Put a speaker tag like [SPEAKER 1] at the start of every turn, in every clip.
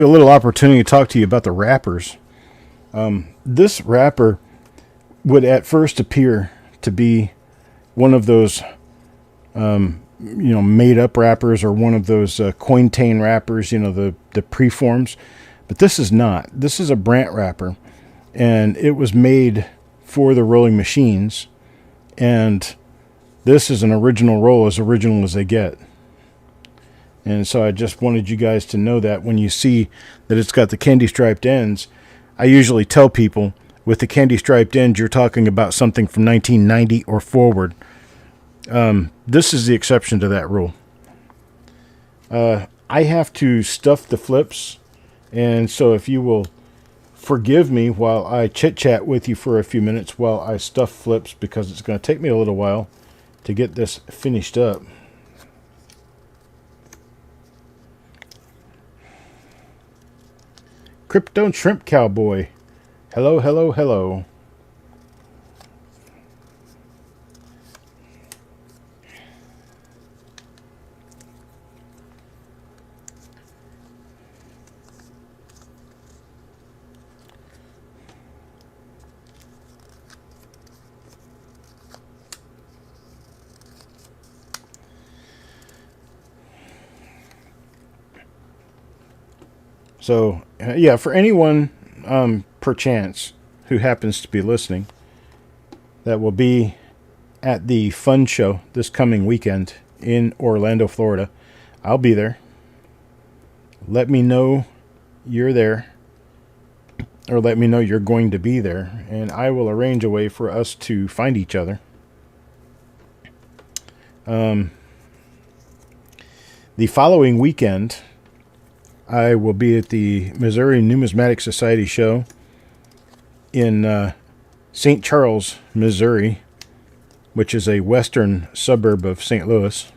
[SPEAKER 1] A little opportunity to talk to you about the wrappers. This wrapper would at first appear to be one of those, made up wrappers or one of those Cointain wrappers, the preforms. But this is not. This is a Brandt wrapper, and it was made for the rolling machines. And this is an original roll, as original as they get. And so I just wanted you guys to know that when you see that it's got the candy striped ends, I usually tell people with the candy striped ends, you're talking about something from 1990 or forward. This is the exception to that rule. I have to stuff the flips, and so if you will forgive me while I chit-chat with you for a few minutes while I stuff flips, because it's going to take me a little while to get this finished up. Crypto Shrimp Cowboy. Hello, hello, hello. So, yeah, for anyone, perchance, who happens to be listening, that will be at the Fun Show this coming weekend in Orlando, Florida, I'll be there. Let me know you're there, or let me know you're going to be there, and I will arrange a way for us to find each other. The following weekend, I will be at the Missouri Numismatic Society show in St. Charles, Missouri, which is a western suburb of St. Louis.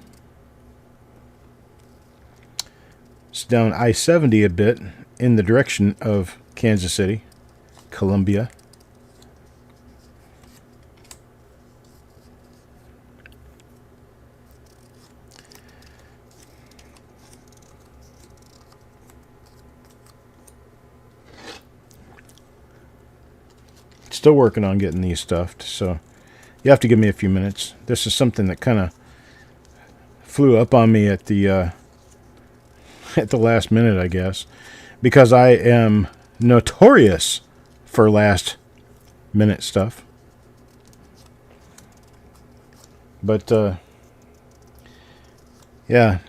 [SPEAKER 1] It's down I-70 a bit in the direction of Kansas City, Columbia. Still working on getting these stuffed, so you have to give me a few minutes. This is something that kind of flew up on me at the last minute, I guess, because I am notorious for last minute stuff. But yeah,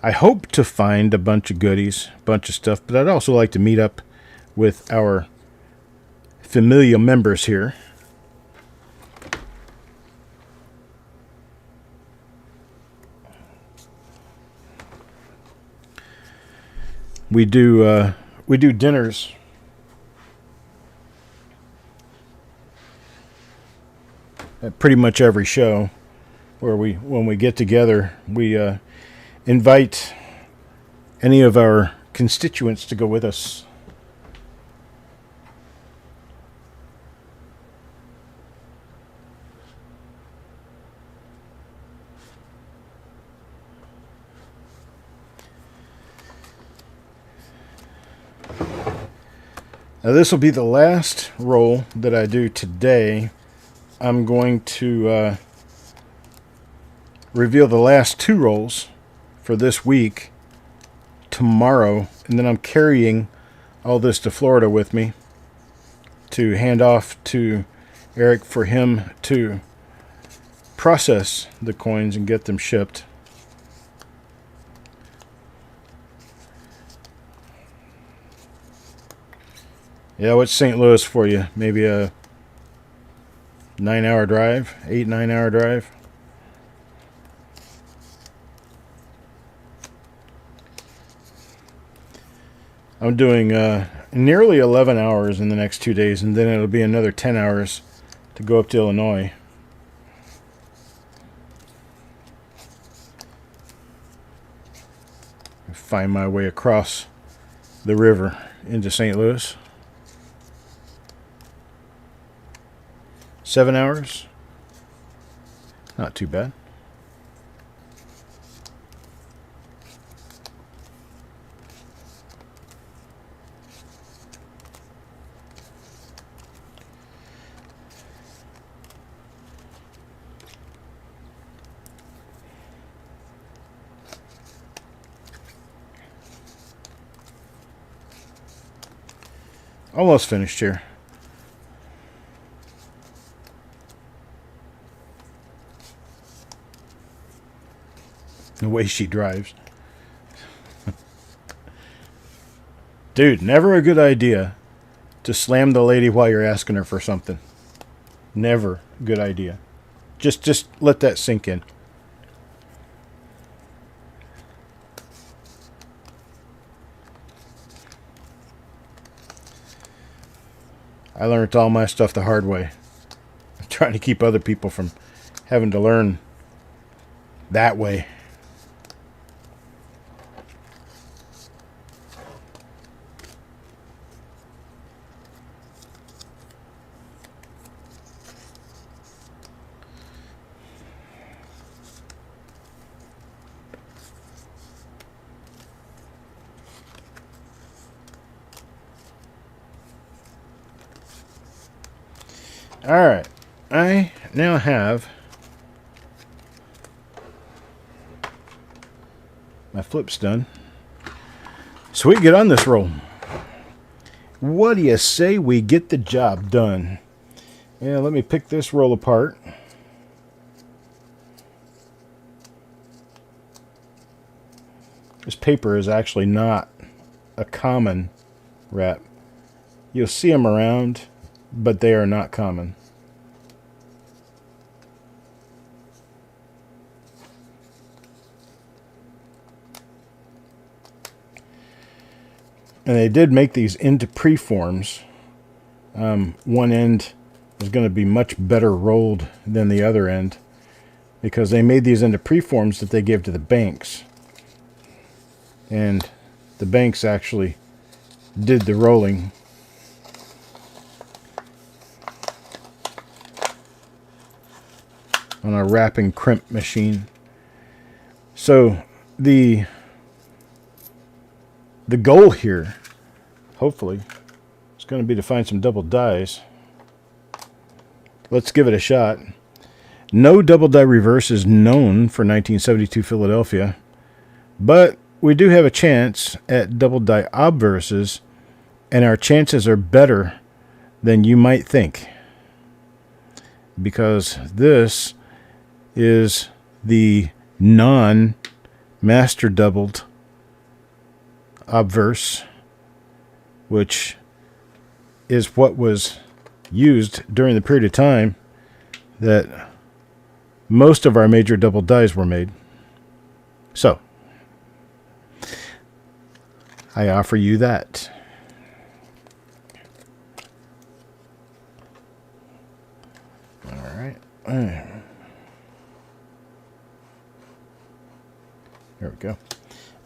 [SPEAKER 1] I hope to find a bunch of goodies, a bunch of stuff, but I'd also like to meet up with our familiar members here. We do dinners at pretty much every show, where when we get together, we invite any of our constituents to go with us. Now, this will be the last roll that I do today. I'm going to reveal the last two rolls for this week tomorrow, and then I'm carrying all this to Florida with me to hand off to Eric for him to process the coins and get them shipped. Yeah, what's St. Louis for you? Maybe a 9-hour drive, 8-9 hour drive. I'm doing nearly 11 hours in the next 2 days, and then it'll be another 10 hours to go up to Illinois. Find my way across the river into St. Louis. 7 hours. Not too bad. Almost finished here. The way she drives. Dude, never a good idea to slam the lady while you're asking her for something. Never a good idea. Just let that sink in. I learned all my stuff the hard way. I'm trying to keep other people from having to learn that way. Alright, I now have my flips done. So we get on this roll. What do you say we get the job done? Yeah, let me pick this roll apart. This paper is actually not a common wrap. You'll see them around, but they are not common. And they did make these into preforms. One end is going to be much better rolled than the other end because they made these into preforms that they give to the banks. And the banks actually did the rolling. On a wrap and crimp machine. So the goal here, hopefully, is going to be to find some double dies. Let's give it a shot. No double die reverse is known for 1972 Philadelphia, but we do have a chance at double die obverses, and our chances are better than you might think, because this is the non-master doubled obverse, which is what was used during the period of time that most of our major double dies were made. So, I offer you that. All right. There we go. All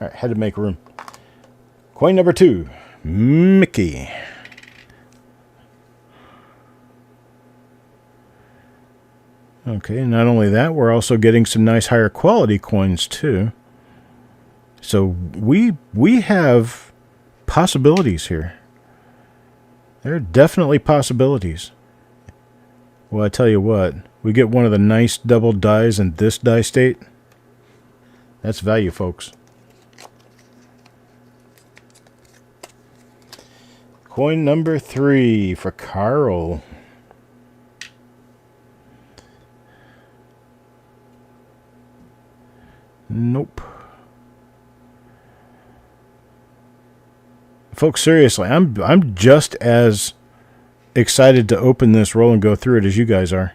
[SPEAKER 1] right, had to make room. Coin number 2, Mickey. Okay, not only that, we're also getting some nice higher quality coins too. So we have possibilities here. There are definitely possibilities. Well, I tell you what, we get one of the nice double dies in this die state. That's value, folks. Coin number 3 for Carl. Nope. Folks, seriously, I'm just as excited to open this roll and go through it as you guys are.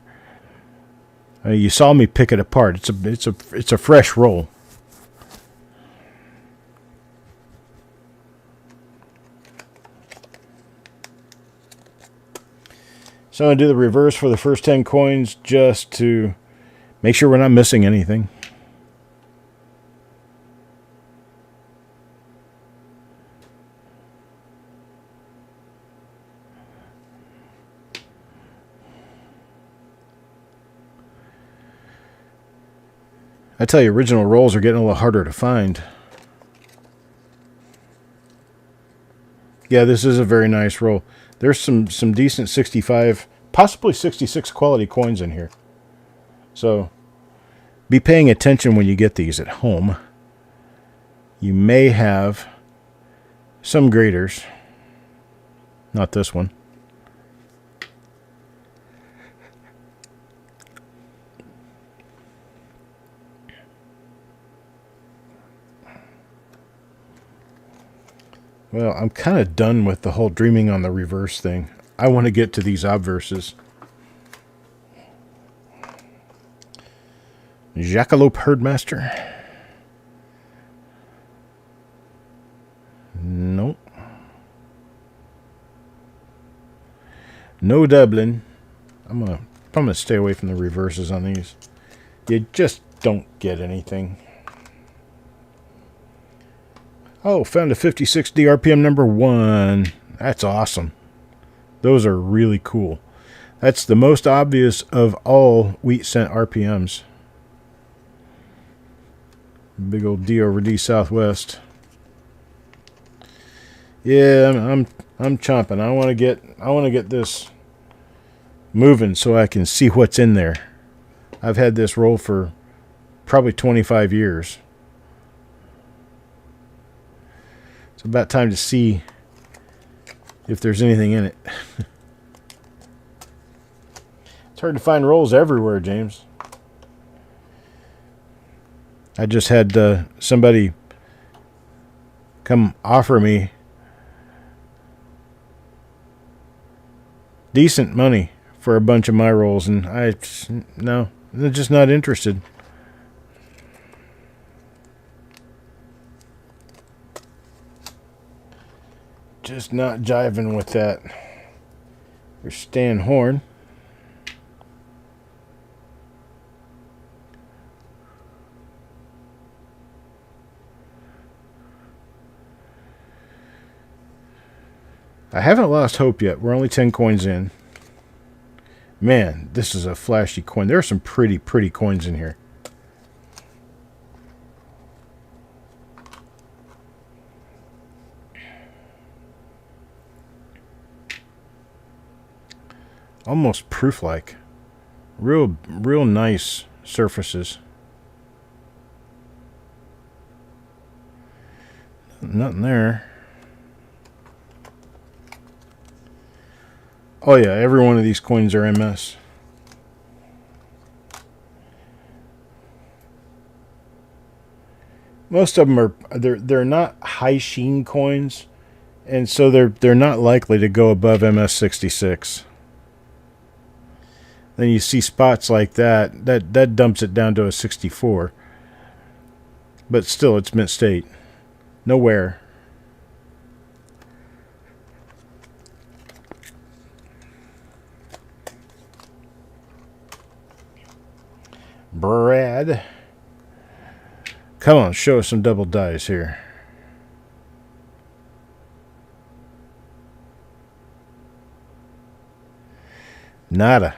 [SPEAKER 1] You saw me pick it apart. It's a fresh roll. So I'm going to do the reverse for the first 10 coins just to make sure we're not missing anything. I tell you, original rolls are getting a little harder to find. Yeah, this is a very nice roll. There's some decent 65, possibly 66 quality coins in here. So be paying attention when you get these at home. You may have some graders. Not this one. Well, I'm kind of done with the whole dreaming on the reverse thing. I want to get to these obverses. Jackalope Herdmaster. Nope. No Dublin. I'm gonna stay away from the reverses on these. You just don't get anything. Oh, found a 56D RPM number 1. That's awesome. Those are really cool. That's the most obvious of all wheat cent RPMs. Big old D over D Southwest. Yeah, I'm chomping. I want to get this moving so I can see what's in there. I've had this roll for probably 25 years. It's about time to see if there's anything in it. It's hard to find rolls everywhere, James. I just had somebody come offer me decent money for a bunch of my rolls, and no, they're just not interested. Just not jiving with that. There's Stan Horn. I haven't lost hope yet. We're only 10 coins in. Man, this is a flashy coin. There are some pretty coins in here. Almost proof-like. Real nice surfaces. Nothing there. Oh yeah, every one of these coins are MS. Most of them are they're not high sheen coins, and so they're not likely to go above MS66. Then you see spots like that dumps it down to a 64. But still, it's mint state. No wear. Brad. Come on, show us some double dice here. Nada.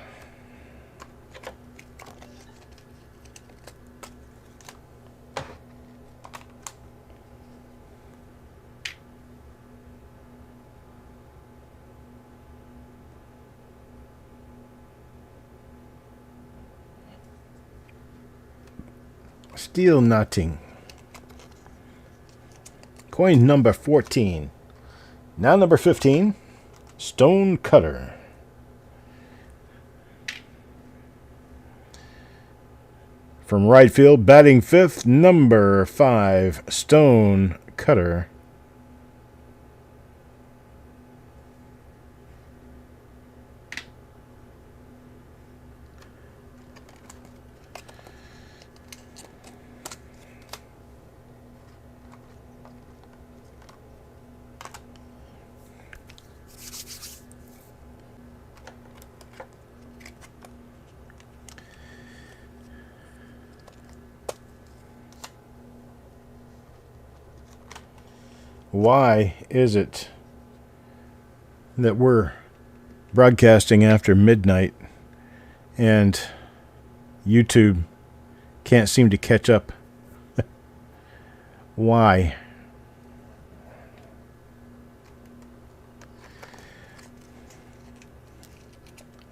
[SPEAKER 1] Still nothing. Coin number 14. Now number 15. Stone Cutter. From right field, batting fifth, number 5, Stone Cutter. Why is it that we're broadcasting after midnight and YouTube can't seem to catch up? Why?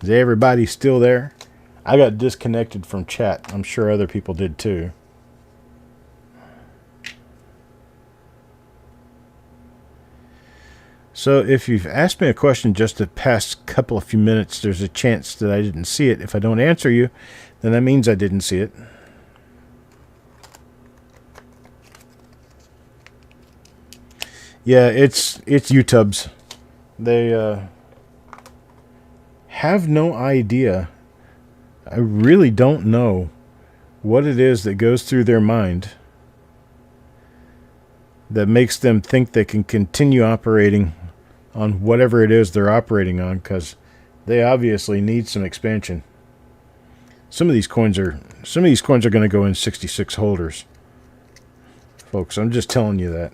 [SPEAKER 1] Is everybody still there? I got disconnected from chat. I'm sure other people did too. So if you've asked me a question just the past couple of few minutes, there's a chance that I didn't see it. If I don't answer you, then that means I didn't see it. Yeah, it's YouTubes. They have no idea. I really don't know what it is that goes through their mind that makes them think they can continue operating on whatever it is they're operating on, because they obviously need some expansion. Some of these coins are going to go in 66 holders. Folks, I'm just telling you that.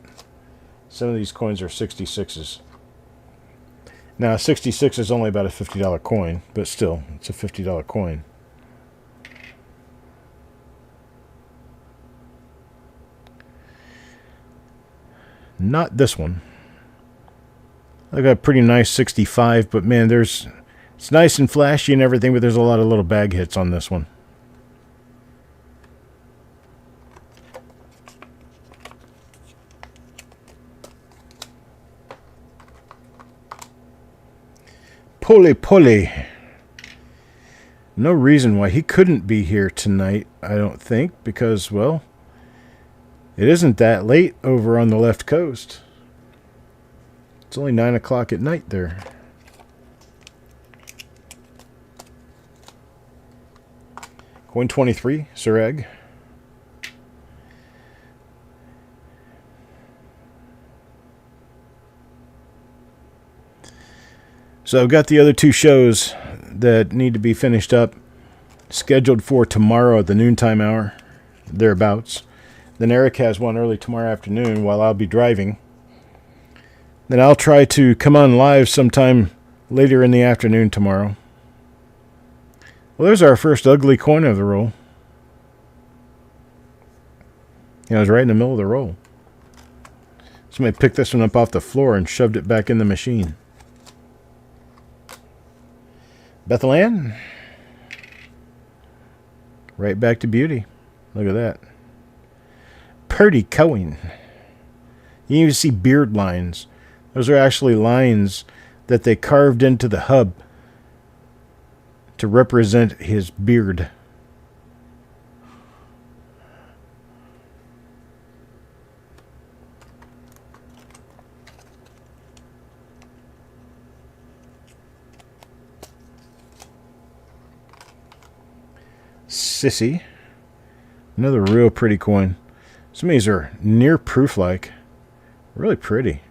[SPEAKER 1] Some of these coins are 66s. Now, 66 is only about a $50 coin, but still, it's a $50 coin. Not this one. I got a pretty nice 65, but man, it's nice and flashy and everything, but there's a lot of little bag hits on this one. Polly. No reason why he couldn't be here tonight, I don't think, because, well, it isn't that late over on the left coast. It's only 9 o'clock at night there. Coin 23, Orig. So I've got the other two shows that need to be finished up, scheduled for tomorrow at the noontime hour, thereabouts. Then Eric has one early tomorrow afternoon while I'll be driving. Then I'll try to come on live sometime later in the afternoon tomorrow. Well, there's our first ugly coin of the roll. It was right in the middle of the roll. Somebody picked this one up off the floor and shoved it back in the machine. Bethlehem. Right back to beauty. Look at that. Pretty coin. You can even see beard lines. Those are actually lines that they carved into the hub to represent his beard. Sissy. Another real pretty coin. Some of these are near proof-like. Really pretty.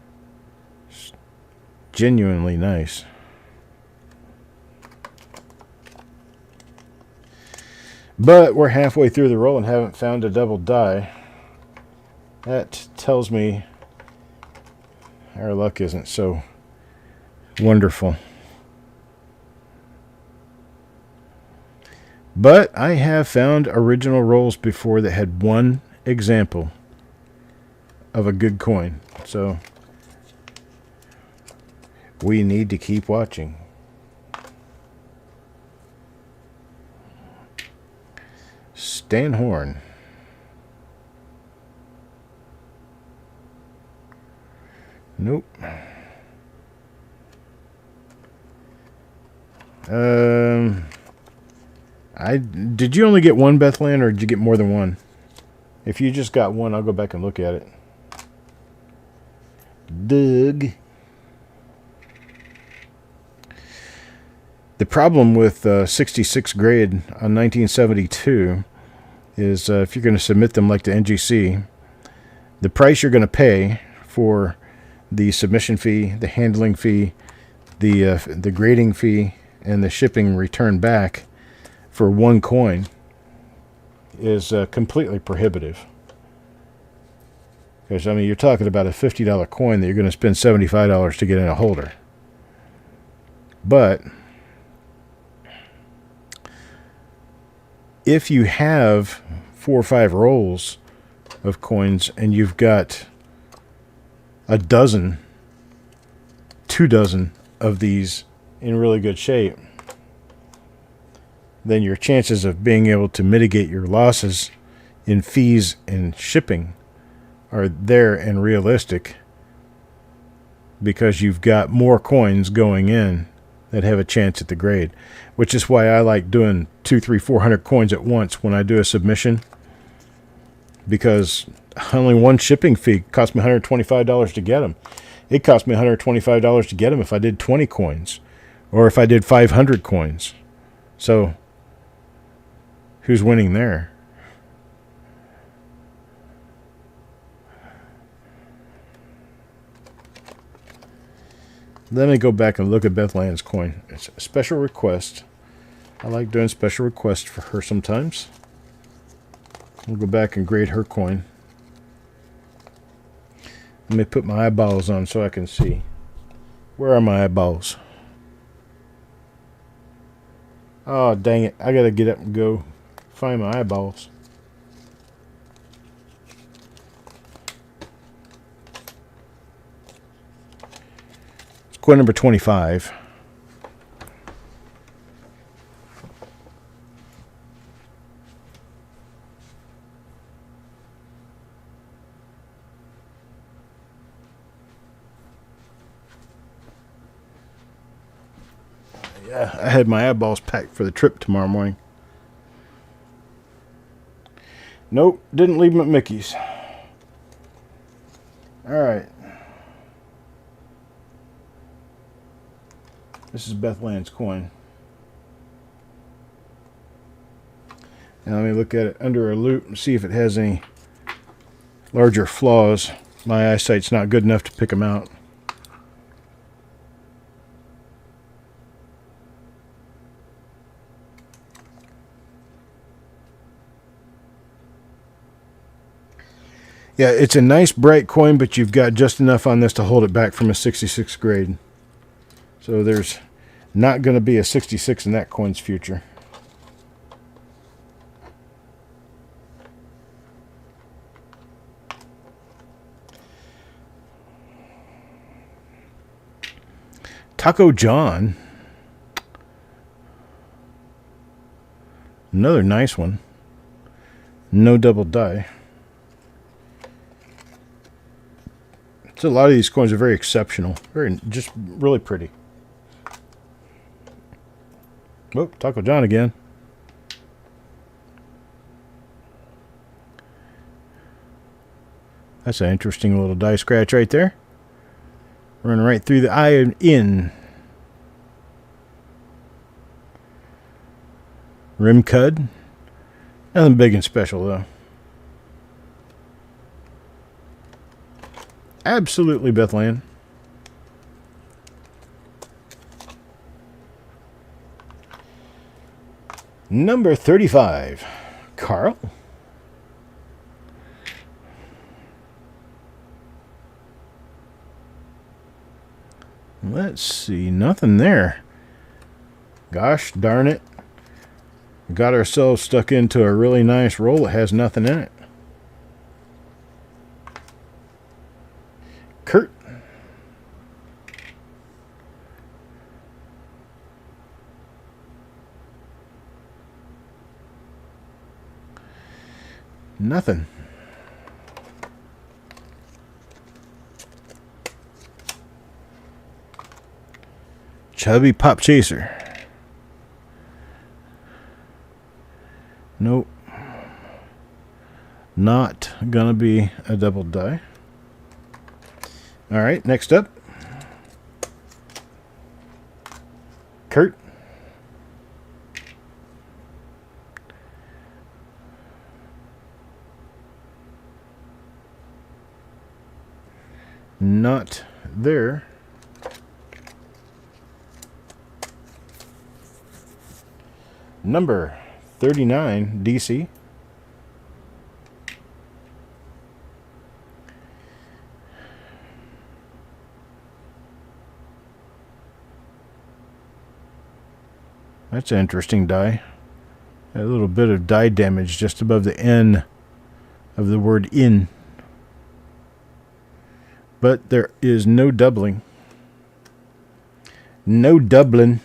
[SPEAKER 1] Just genuinely nice. But we're halfway through the roll and haven't found a double die. That tells me our luck isn't so wonderful. But I have found original rolls before that had one example of a good coin. So we need to keep watching. Stan Horn. Nope. Did you only get one Bethlehem, or did you get more than one? If you just got one, I'll go back and look at it. Doug. The problem with 66 grade on 1972 is if you're going to submit them like the NGC, the price you're going to pay for the submission fee, the handling fee, the grading fee, and the shipping return back for one coin is completely prohibitive. Because, I mean, you're talking about a $50 coin that you're going to spend $75 to get in a holder. But if you have 4 or 5 rolls of coins and you've got a dozen, 2 dozen of these in really good shape, then your chances of being able to mitigate your losses in fees and shipping are there and realistic. because you've got more coins going in that have a chance at the grade, which is why I like doing 200, 300, 400 coins at once when I do a submission, because only one shipping fee cost me $125 to get them. It cost me $125 to get them if I did 20 coins or if I did 500 coins. So who's winning there? Let me go back and look at Beth Land's coin. It's a special request. I like doing special requests for her sometimes. We'll go back and grade her coin. Let me put my eyeballs on so I can see. Where are my eyeballs? Oh, dang it. I gotta get up and go find my eyeballs. It's coin number 25. Yeah, I had my eyeballs packed for the trip tomorrow morning. Nope, didn't leave them at Mickey's. Alright. This is Beth Land's coin. Now let me look at it under a loupe and see if it has any larger flaws. My eyesight's not good enough to pick them out. Yeah, it's a nice bright coin, but you've got just enough on this to hold it back from a 66 grade. So there's not going to be a 66 in that coin's future. Taco John. Another nice one. No double die. So a lot of these coins are very exceptional. Just really pretty. Oh, Taco John again. That's an interesting little die scratch right there. Running right through the eye and in. Rim cud. Nothing big and special though. Absolutely Beth Land. Number 35. Carl. Let's see. Nothing there. Gosh darn it. Got ourselves stuck into a really nice roll that has nothing in it. Kurt. Nothing. Chubby Pop Chaser. Nope. Not gonna be a double die. All right, next up. Kurt. Not there. Number 39, DC. That's an interesting die. A little bit of die damage just above the N of the word in. But there is no doubling. No doubling.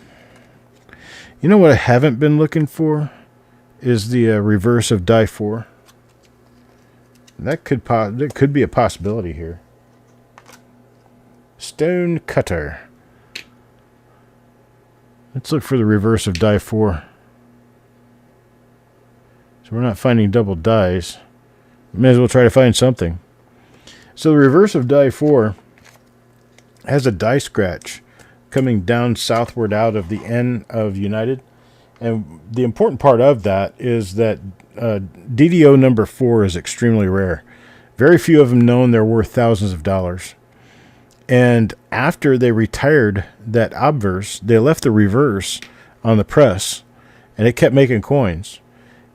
[SPEAKER 1] You know what I haven't been looking for? Is the reverse of die 4. That could be a possibility here. Stone cutter. Let's look for the reverse of die 4. So we're not finding double dies. May as well try to find something. So the reverse of die 4 has a die scratch coming down southward out of the N of United. And the important part of that is that DDO number 4 is extremely rare. Very few of them known. They're worth thousands of dollars. And after they retired that obverse, they left the reverse on the press, and it kept making coins.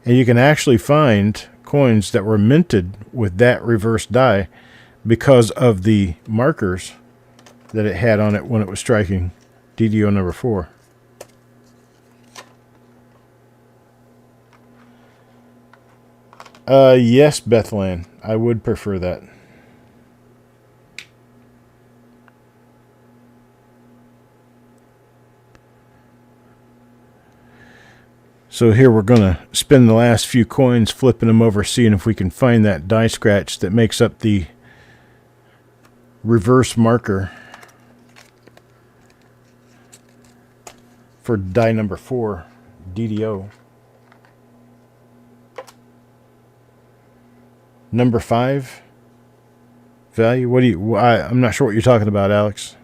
[SPEAKER 1] And you can actually find coins that were minted with that reverse die because of the markers that it had on it when it was striking DDO number 4. Yes, Bethlehem. I would prefer that. So here we're going to spend the last few coins flipping them over, seeing if we can find that die scratch that makes up the reverse marker for die number 4, DDO. Number 5 value. What do you? I'm not sure what you're talking about, Alex.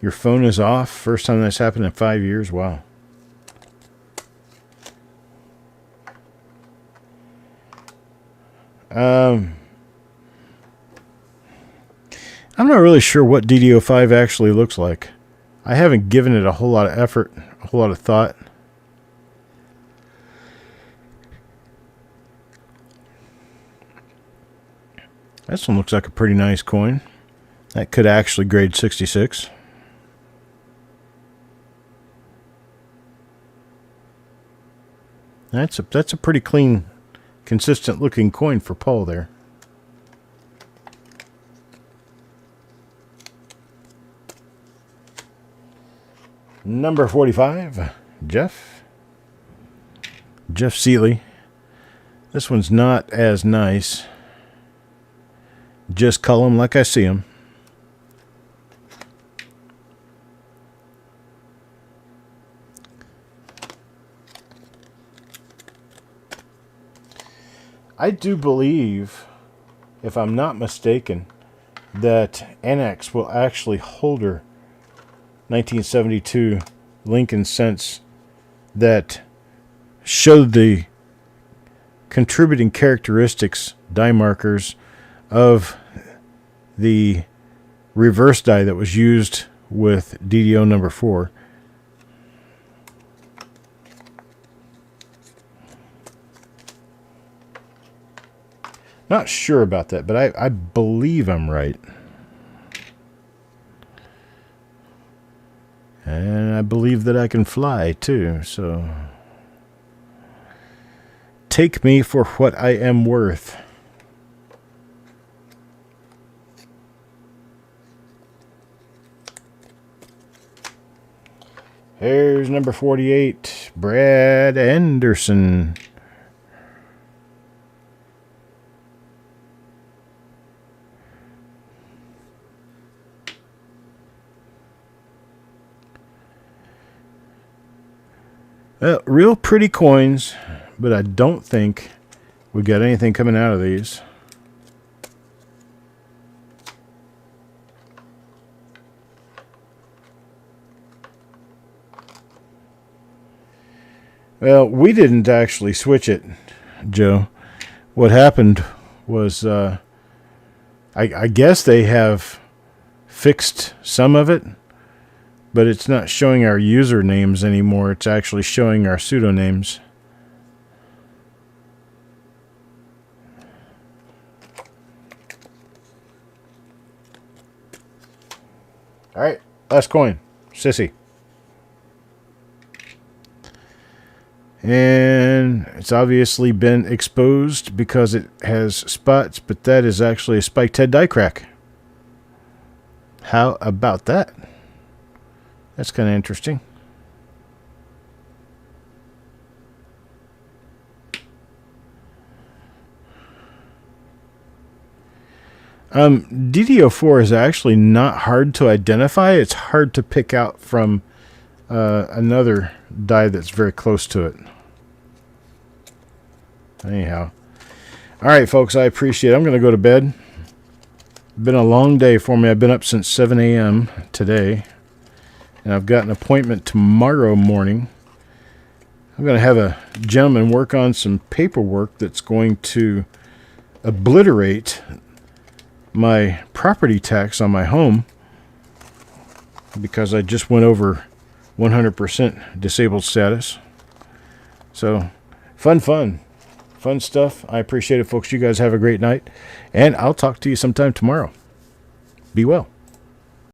[SPEAKER 1] Your phone is off. First time that's happened in 5 years. Wow. I'm not really sure what DDO5 actually looks like. I haven't given it a whole lot of effort, a whole lot of thought. This one looks like a pretty nice coin. That could actually grade 66. That's a pretty clean, consistent looking coin for Paul there. Number 45, Jeff Seeley. This one's not as nice. Just call him like I see him. I do believe, if I'm not mistaken, that NX will actually hold her 1972 Lincoln Cents that showed the contributing characteristics, die markers, of the reverse die that was used with DDO number 4. Not sure about that, but I believe I'm right. And I believe that I can fly too, so take me for what I am worth. Here's number 48, Brad Anderson. Real pretty coins, but I don't think we got anything coming out of these. Well, we didn't actually switch it, Joe. What happened was, I guess they have fixed some of it, but it's not showing our usernames anymore. It's actually showing our pseudonames. All right, last coin, Sissy. And it's obviously been exposed because it has spots, but that is actually a spiked head die crack. How about that? That's kind of interesting. DD04 is actually not hard to identify. It's hard to pick out from another die that's very close to it. Anyhow. All right, folks, I appreciate it. I'm going to go to bed. Been a long day for me. I've been up since 7 a.m. today. And I've got an appointment tomorrow morning. I'm going to have a gentleman work on some paperwork that's going to obliterate my property tax on my home because I just went over 100% disabled status. So, fun stuff. I appreciate it, folks. You guys have a great night, and I'll talk to you sometime tomorrow. Be well.